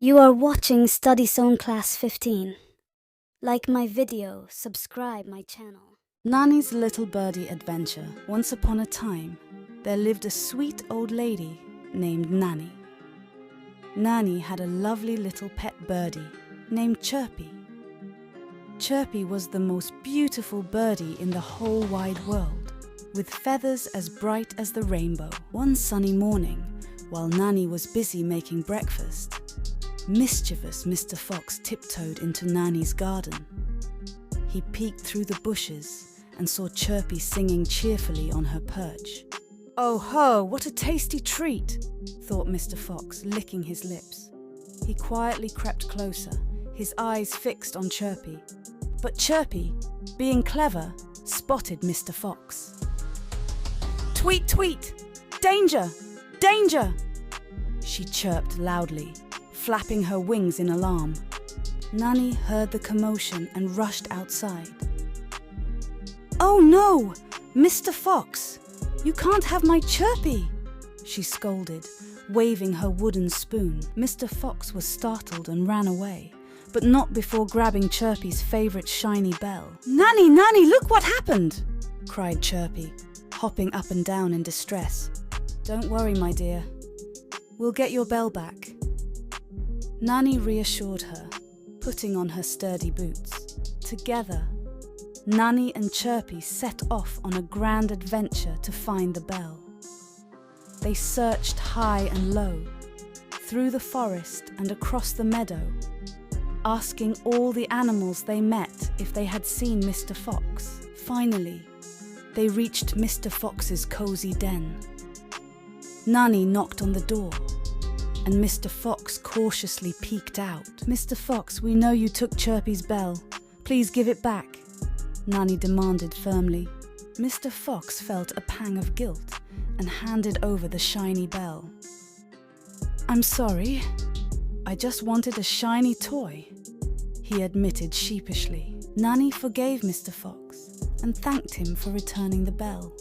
You are watching Study Zone Class 15. Like my video, subscribe my channel. Nani's little birdie adventure. Once upon a time, there lived a sweet old lady named Nani. Nani had a lovely little pet birdie named Chirpy. Chirpy was the most beautiful birdie in the whole wide world, with feathers as bright as the rainbow. One sunny morning, while Nani was busy making breakfast, mischievous Mr. Fox tiptoed into Nani's garden. He peeked through the bushes and saw Chirpy singing cheerfully on her perch. "Oh ho, what a tasty treat," thought Mr. Fox, licking his lips. He quietly crept closer, his eyes fixed on Chirpy. But Chirpy, being clever, spotted Mr. Fox. "Tweet, tweet! Danger! Danger!" she chirped loudly, flapping her wings in alarm. Nani heard the commotion and rushed outside. "Oh no! Mr. Fox! You can't have my Chirpy!" she scolded, waving her wooden spoon. Mr. Fox was startled and ran away, but not before grabbing Chirpy's favorite shiny bell. "Nani, Nani, look what happened!" cried Chirpy, hopping up and down in distress. "Don't worry, my dear. We'll get your bell back." Nani reassured her, putting on her sturdy boots. Together, Nani and Chirpy set off on a grand adventure to find the bell. They searched high and low, through the forest and across the meadow, asking all the animals they met if they had seen Mr. Fox. Finally, they reached Mr. Fox's cozy den. Nani knocked on the door, and Mr. Fox cautiously peeked out. "Mr. Fox, we know you took Chirpy's bell. Please give it back," Nani demanded firmly. Mr. Fox felt a pang of guilt and handed over the shiny bell. "I'm sorry. I just wanted a shiny toy," he admitted sheepishly. Nani forgave Mr. Fox and thanked him for returning the bell.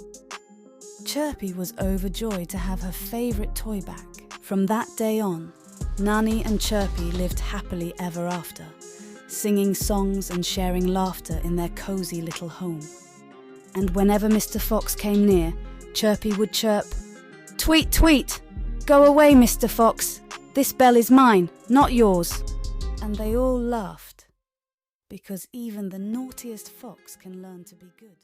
Chirpy was overjoyed to have her favorite toy back. From that day on, Nani and Chirpy lived happily ever after, singing songs and sharing laughter in their cozy little home. And whenever Mr. Fox came near, Chirpy would chirp, "Tweet, tweet! Go away, Mr. Fox! This bell is mine, not yours!" And they all laughed, because even the naughtiest fox can learn to be good.